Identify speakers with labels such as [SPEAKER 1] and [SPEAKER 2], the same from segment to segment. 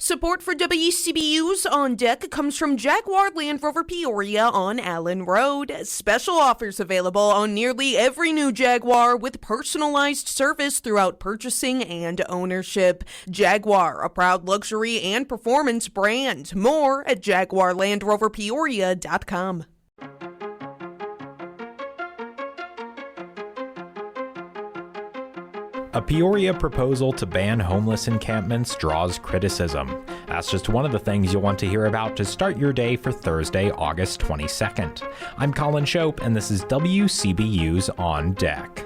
[SPEAKER 1] Support for WCBU's On Deck comes from Jaguar Land Rover Peoria on Allen Road. Special offers available on nearly every new Jaguar with personalized service throughout purchasing and ownership. Jaguar, a proud luxury and performance brand. More at jaguarlandroverpeoria.com.
[SPEAKER 2] A Peoria proposal to ban homeless encampments draws criticism. That's just one of the things you'll want to hear about to start your day for Thursday, August 22nd. I'm Colin Shope, and this is WCBU's On Deck.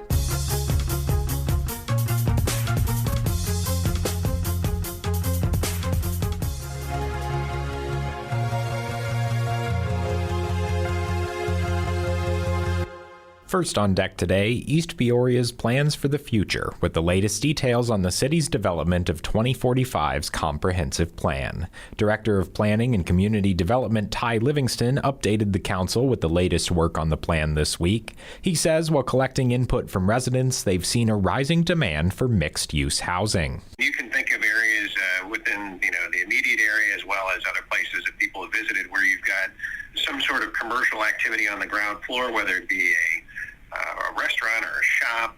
[SPEAKER 2] First on deck today, East Peoria's plans for the future, with the latest details on the city's development of 2045's comprehensive plan. Director of Planning and Community Development Ty Livingston updated the council with the latest work on the plan this week. He says while collecting input from residents, they've seen a rising demand for mixed-use housing.
[SPEAKER 3] You can think of areas within the immediate area as well as other places that people have visited where you've got some sort of commercial activity on the ground floor, whether it be a restaurant or a shop,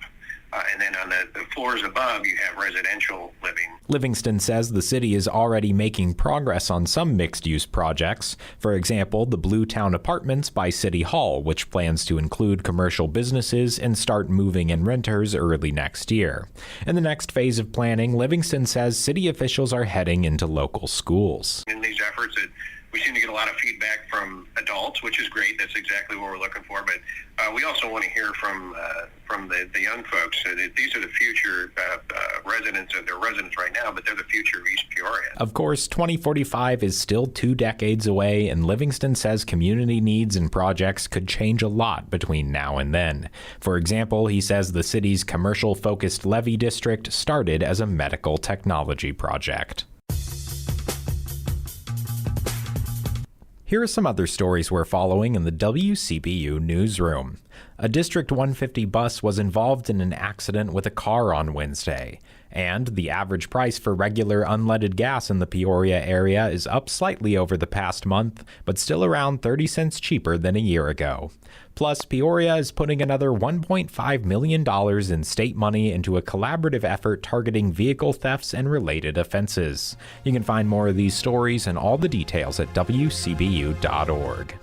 [SPEAKER 3] and then on the floors above you have residential living.
[SPEAKER 2] Livingston says the city is already making progress on some mixed-use projects. For example, the Blue Town Apartments by City Hall, which plans to include commercial businesses and start moving in renters early next year. In the next phase of planning, Livingston says city officials are heading into local schools.
[SPEAKER 3] In these efforts, we seem to get a lot of feedback from adults, which is great. That's exactly what we're looking for. But we also want to hear from the young folks. These are the future residents. They're residents right now, but they're the future of East Peoria.
[SPEAKER 2] Of course, 2045 is still 2 decades away, and Livingston says community needs and projects could change a lot between now and then. For example, he says the city's commercial-focused levee district started as a medical technology project. Here are some other stories we're following in the WCBU newsroom. A District 150 bus was involved in an accident with a car on Wednesday, and the average price for regular unleaded gas in the Peoria area is up slightly over the past month, but still around 30 cents cheaper than a year ago. Plus, Peoria is putting another $1.5 million in state money into a collaborative effort targeting vehicle thefts and related offenses. You can find more of these stories and all the details at WCBU.org.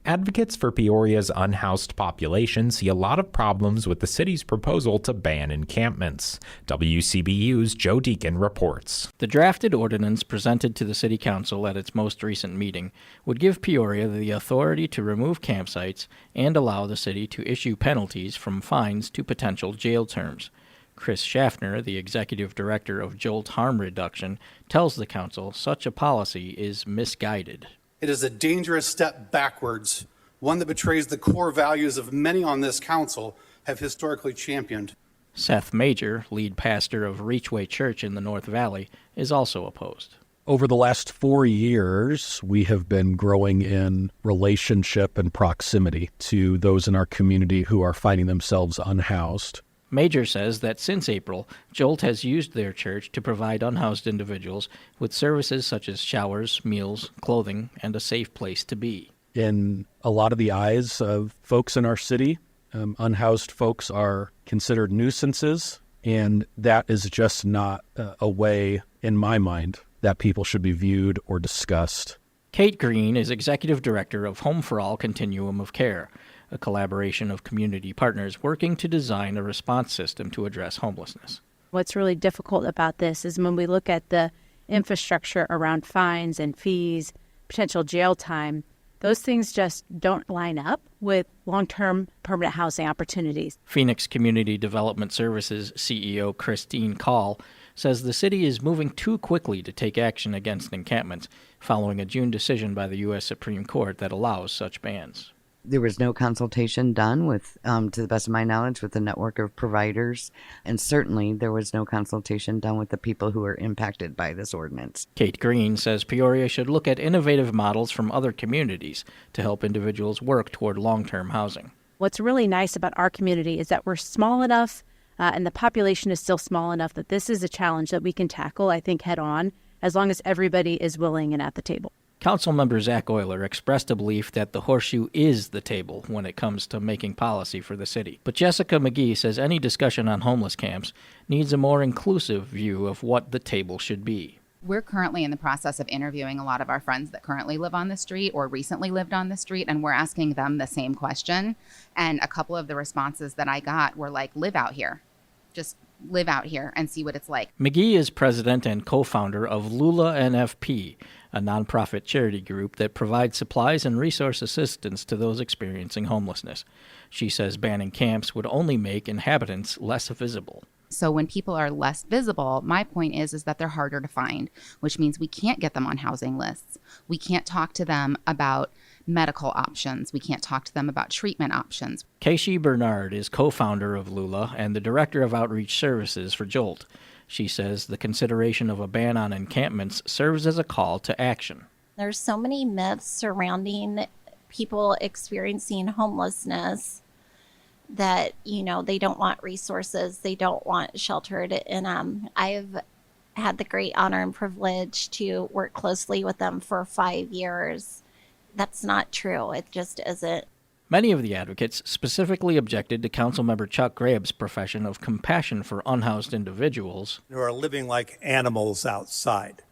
[SPEAKER 2] Advocates for Peoria's unhoused population see a lot of problems with the city's proposal to ban encampments. WCBU's Joe Deacon reports.
[SPEAKER 4] The drafted ordinance presented to the City Council at its most recent meeting would give Peoria the authority to remove campsites and allow the city to issue penalties from fines to potential jail terms. Chris Schaffner, the executive director of Jolt Harm Reduction, tells the council such a policy is misguided.
[SPEAKER 5] It is a dangerous step backwards, one that betrays the core values of many on this council have historically championed.
[SPEAKER 4] Seth Major, lead pastor of Reachway Church in the North Valley, is also opposed.
[SPEAKER 6] Over the last 4 years, we have been growing in relationship and proximity to those in our community who are finding themselves unhoused.
[SPEAKER 4] Major says that since April, Jolt has used their church to provide unhoused individuals with services such as showers, meals, clothing, and a safe place to be.
[SPEAKER 6] In a lot of the eyes of folks in our city, unhoused folks are considered nuisances, and that is just not a way, in my mind, that people should be viewed or discussed.
[SPEAKER 4] Kate Green is executive director of Home for All Continuum of Care, a collaboration of community partners working to design a response system to address homelessness.
[SPEAKER 7] What's really difficult about this is when we look at the infrastructure around fines and fees, potential jail time, those things just don't line up with long-term permanent housing opportunities.
[SPEAKER 4] Phoenix Community Development Services CEO Christine Call says the city is moving too quickly to take action against encampments following a June decision by the U.S. Supreme Court that allows such bans.
[SPEAKER 8] There was no consultation done with, to the best of my knowledge, with the network of providers. And certainly there was no consultation done with the people who are impacted by this ordinance.
[SPEAKER 4] Kate Green says Peoria should look at innovative models from other communities to help individuals work toward long-term housing.
[SPEAKER 7] What's really nice about our community is that we're small enough and the population is still small enough that this is a challenge that we can tackle, I think, head on. as long as everybody is willing and at the table.
[SPEAKER 4] Councilmember Zach Euler expressed a belief that the horseshoe is the table when it comes to making policy for the city. But Jessica McGee says any discussion on homeless camps needs a more inclusive view of what the table should be.
[SPEAKER 9] We're currently in the process of interviewing a lot of our friends that currently live on the street or recently lived on the street, and we're asking them the same question. And a couple of the responses that I got were like, live out here. Just live out here and see what it's like.
[SPEAKER 4] McGee is president and co-founder of Lula NFP, a nonprofit charity group that provides supplies and resource assistance to those experiencing homelessness. She says banning camps would only make inhabitants less visible.
[SPEAKER 9] So when people are less visible, my point is that they're harder to find, which means we can't get them on housing lists. We can't talk to them about medical options. We can't talk to them about treatment options.
[SPEAKER 4] Kayshee Bernard is co-founder of Lula and the director of outreach services for Jolt. She says the consideration of a ban on encampments serves as a call to action.
[SPEAKER 10] There's so many myths surrounding people experiencing homelessness that, they don't want resources, they don't want sheltered. And I've had the great honor and privilege to work closely with them for 5 years. That's not true. It just isn't.
[SPEAKER 4] Many of the advocates specifically objected to Councilmember Chuck Graeb's profession of compassion for unhoused individuals
[SPEAKER 11] who are living like animals outside.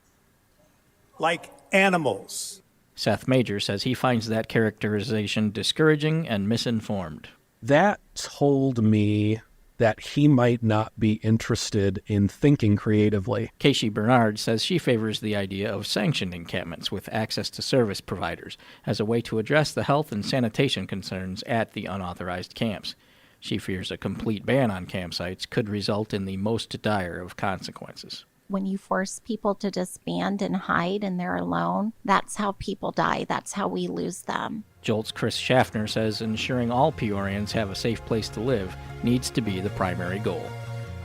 [SPEAKER 11] Like animals.
[SPEAKER 4] Seth Major says he finds that characterization discouraging and misinformed.
[SPEAKER 6] That told me that he might not be interested in thinking creatively.
[SPEAKER 4] Kayshee Bernard says she favors the idea of sanctioned encampments with access to service providers as a way to address the health and sanitation concerns at the unauthorized camps. She fears a complete ban on campsites could result in the most dire of consequences.
[SPEAKER 10] When you force people to disband and hide and they're alone, that's how people die. That's how we lose them.
[SPEAKER 4] Jolt's Chris Schaffner says ensuring all Peorians have a safe place to live needs to be the primary goal.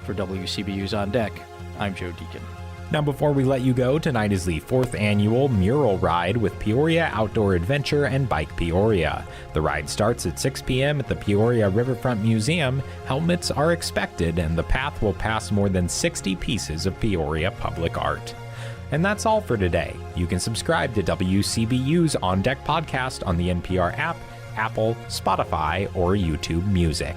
[SPEAKER 4] For WCBU's On Deck, I'm Joe Deacon.
[SPEAKER 2] Now, before we let you go, tonight is the 4th annual Mural Ride with Peoria Outdoor Adventure and Bike Peoria. The ride starts at 6 p.m. at the Peoria Riverfront Museum. Helmets are expected, and the path will pass more than 60 pieces of Peoria public art. And that's all for today. You can subscribe to WCBU's On Deck podcast on the NPR app, Apple, Spotify, or YouTube Music.